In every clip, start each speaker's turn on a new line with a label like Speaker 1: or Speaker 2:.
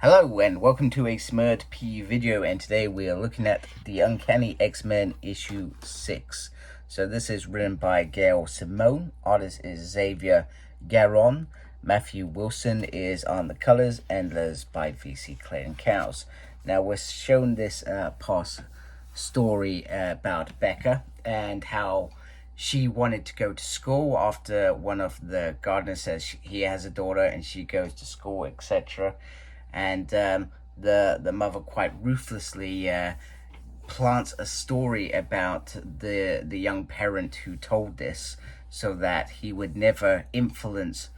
Speaker 1: Hello and welcome to a Smurd P video, and today we are looking at the Uncanny X-Men issue 6. So this is written by Gail Simone, artist is Xavier Garron, Matthew Wilson is on the colors, and letters by VC Clayton Cowles. Now we're shown this past story about Becca and how she wanted to go to school after one of the gardeners says he has a daughter and she goes to school, etc. And the mother quite ruthlessly plants a story about the young parent who told this so that he would never influence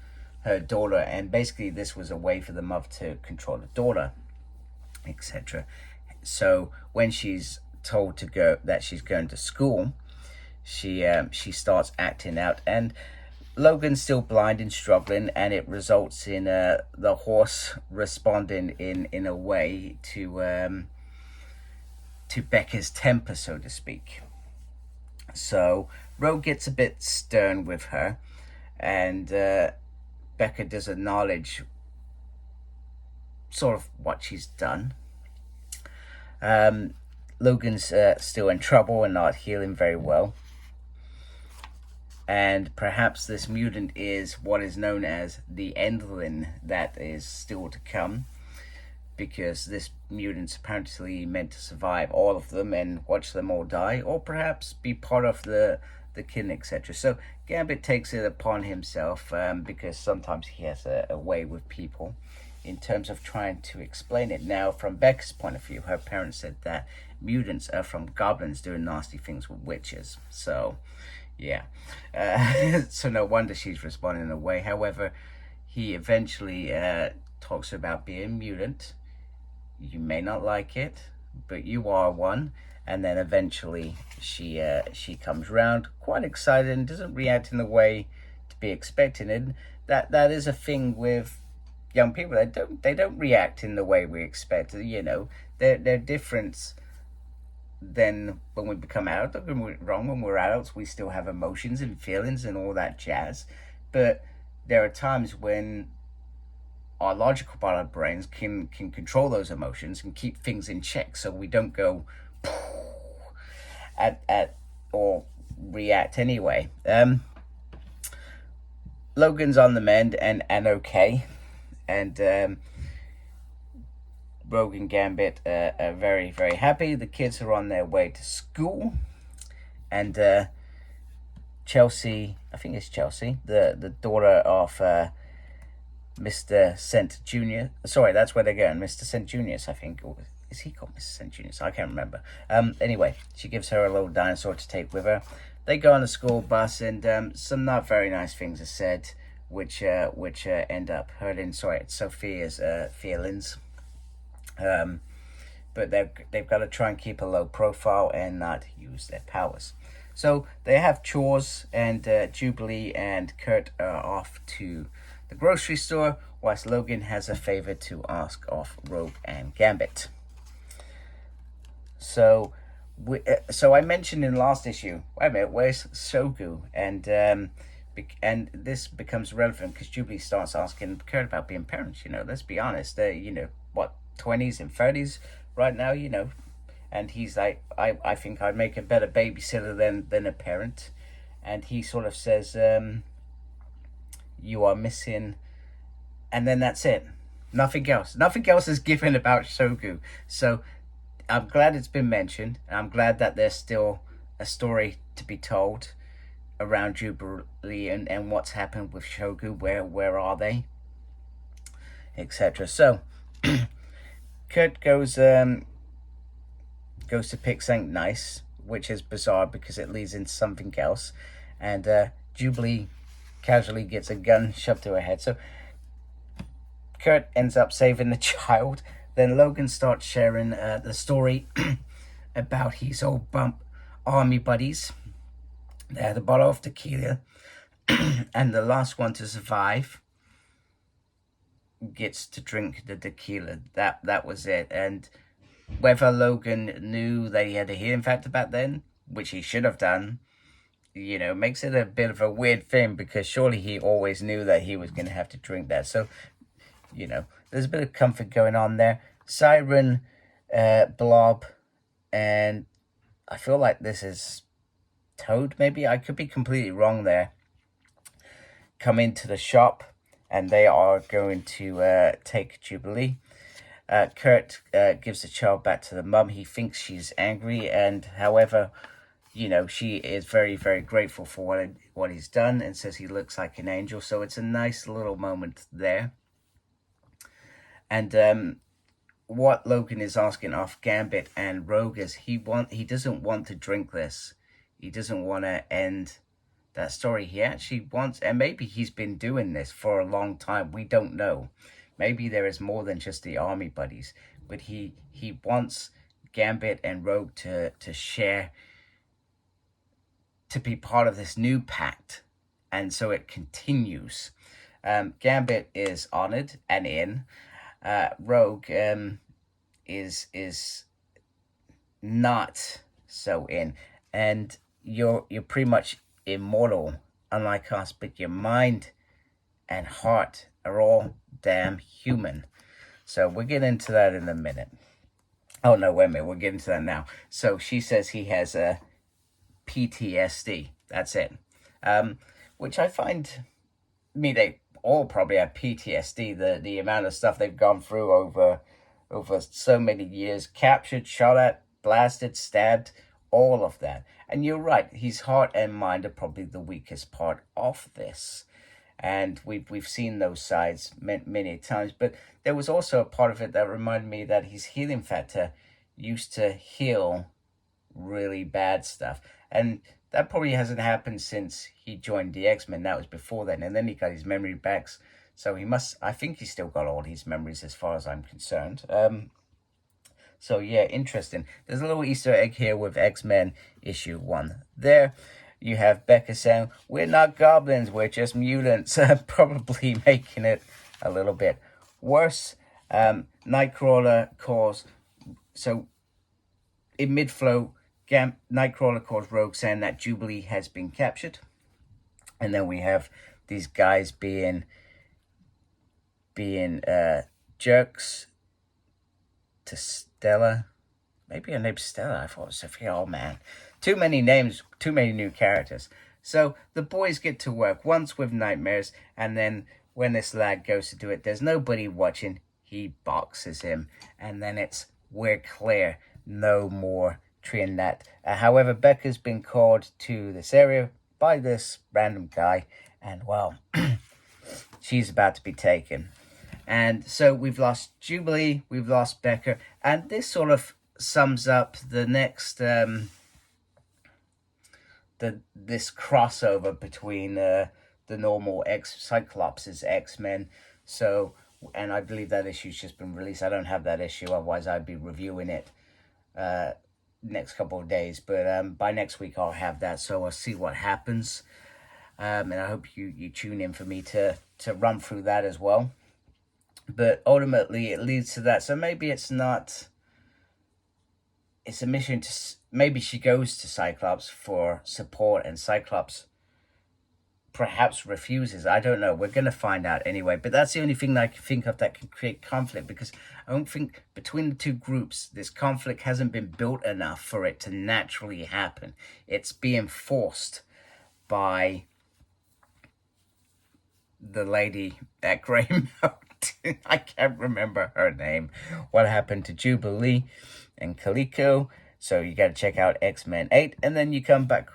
Speaker 1: her daughter. And basically this was a way for the mother to control the daughter, etc. So when she's told to go, that she's going to school, she starts acting out, and Logan's still blind and struggling, and it results in the horse responding in a way to Becca's temper, so to speak. So Rogue gets a bit stern with her, and Becca does acknowledge sort of what she's done. Logan's still in trouble and not healing very well. And perhaps this mutant is what is known as the ENDLING that is still to come, because this mutant's apparently meant to survive all of them and watch them all die, or perhaps be part of the kin, etc. So Gambit takes it upon himself, because sometimes he has a way with people in terms of trying to explain it. Now, from Becca's point of view, her parents said that mutants are from goblins doing nasty things with witches. So yeah, so no wonder she's responding in a way. However, he eventually talks about being a mutant. You may not like it, but you are one. And then eventually she comes around, quite excited, and doesn't react in the way to be expected. And that is a thing with young people. They don't react in the way we expect. You know, they're different than when we become adults. Don't get me wrong, when we're adults we still have emotions and feelings and all that jazz, but there are times when our logical part of our brains can control those emotions and keep things in check so we don't go at or react anyway. Logan's on the mend and okay, and Rogue and Gambit are very, very happy. The kids are on their way to school, and Chelsea, I think it's Chelsea, the daughter of Mr. St. Junior. Sorry, that's where they're going. Mr. St. Junius, I think. Or is he called Mr. St. Junius? I can't remember. Anyway, she gives her a little dinosaur to take with her. They go on the school bus, and some not very nice things are said, which end up hurting. Sorry, it's Sophia's feelings. But they've got to try and keep a low profile and not use their powers. So they have chores, and Jubilee and Kurt are off to the grocery store, whilst Logan has a favor to ask of Rogue and Gambit. So I mentioned in last issue, wait a minute, where's Shogu? And this becomes relevant because Jubilee starts asking Kurt about being parents. You know, let's be honest, they're, you know, what, 20s and 30s right now, you know, and he's like, I think I'd make a better babysitter than a parent. And he sort of says, you are missing, and then that's it. Nothing else is given about Shogu. So I'm glad it's been mentioned, and I'm glad that there's still a story to be told around Jubilee and what's happened with Shogu. Where are they, etc. So Kurt goes to pick something nice, which is bizarre because it leads into something else, and Jubilee casually gets a gun shoved to her head. So Kurt ends up saving the child. Then Logan starts sharing the story about his old bump army buddies. They had a bottle of tequila, and the last one to survive gets to drink the tequila. That was it. And whether Logan knew that he had a healing factor back then, which he should have done, you know, makes it a bit of a weird thing, because surely he always knew that he was going to have to drink that. So you know, there's a bit of comfort going on there. Siren, Blob, and I feel like this is Toad, maybe? I could be completely wrong there. Come into the shop, and they are going to take Jubilee. Kurt gives the child back to the mum. He thinks she's angry, and however, you know, she is very, very grateful for what he's done and says he looks like an angel. So it's a nice little moment there. And what Logan is asking of Gambit and Rogue is he doesn't want to drink this. He doesn't want to end that story. He actually wants, and maybe he's been doing this for a long time. We don't know. Maybe there is more than just the army buddies, but he wants Gambit and Rogue to share, to be part of this new pact, and so it continues. Gambit is honored and in. Rogue is not so in, and you're pretty much immortal, unlike us, but your mind and heart are all damn human. So we'll get into that in a minute. Oh no, wait a minute, we'll get into that now. So she says he has a PTSD. That's it. Which I find, they all probably have PTSD. The amount of stuff they've gone through over so many years, captured, shot at, blasted, stabbed, all of that. And you're right, his heart and mind are probably the weakest part of this. And we've seen those sides many times. But there was also a part of it that reminded me that his healing factor used to heal really bad stuff. And that probably hasn't happened since he joined the X-Men. That was before then. And then he got his memory back. So I think he's still got all his memories as far as I'm concerned. So yeah, interesting. There's a little Easter egg here with X-Men issue 1. There you have Becca saying, "We're not goblins, we're just mutants," probably making it a little bit worse. Nightcrawler calls, so in mid-flow, Nightcrawler calls Rogue saying that Jubilee has been captured. And then we have these guys being jerks to Stella. Maybe her name's Stella. I thought it was Sophia. Oh man, too many names, too many new characters. So the boys get to work once with nightmares, and then when this lad goes to do it, there's nobody watching. He boxes him, and then it's we're clear. No more treating that. However, Becca's been called to this area by this random guy, and well, she's about to be taken. And so we've lost Jubilee, we've lost Becca, and this sort of sums up the next this crossover between the normal Cyclops' X-Men. So, and I believe that issue's just been released. I don't have that issue, otherwise I'd be reviewing it next couple of days. But by next week I'll have that, so I'll see what happens. And I hope you tune in for me to run through that as well. But ultimately it leads to that. So maybe it's not... It's a mission to... Maybe she goes to Cyclops for support, and Cyclops perhaps refuses. I don't know. We're going to find out anyway. But that's the only thing that I can think of that can create conflict, because I don't think between the two groups, this conflict hasn't been built enough for it to naturally happen. It's being forced by the lady at Grey Mountain. I can't remember her name. What happened to Jubilee and Calico? So you got to check out X-Men 8, and then you come back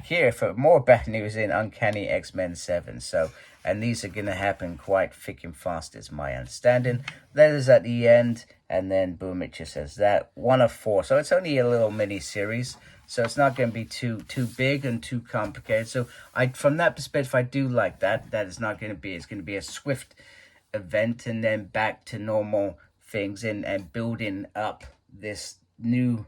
Speaker 1: here for more bad news in Uncanny X-Men 7. So, and these are going to happen quite thick and fast, is my understanding. That is at the end, and then boom, it just says that 1 of 4. So it's only a little mini series, so it's not going to be too big and too complicated. So from that perspective, I do like that. That is not going to be. It's going to be a swift event, and then back to normal things, and building up this new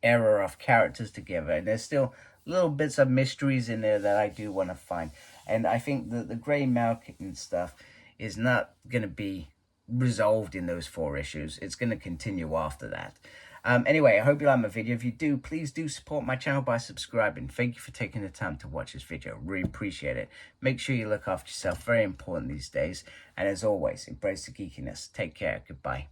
Speaker 1: era of characters together. And there's still little bits of mysteries in there that I do want to find. And I think that the Grey Mountain stuff is not going to be resolved in those 4 issues. It's going to continue after that. Anyway, I hope you like my video. If you do, please do support my channel by subscribing. Thank you for taking the time to watch this video. Really appreciate it. Make sure you look after yourself. Very important these days. And as always, embrace the geekiness. Take care. Goodbye.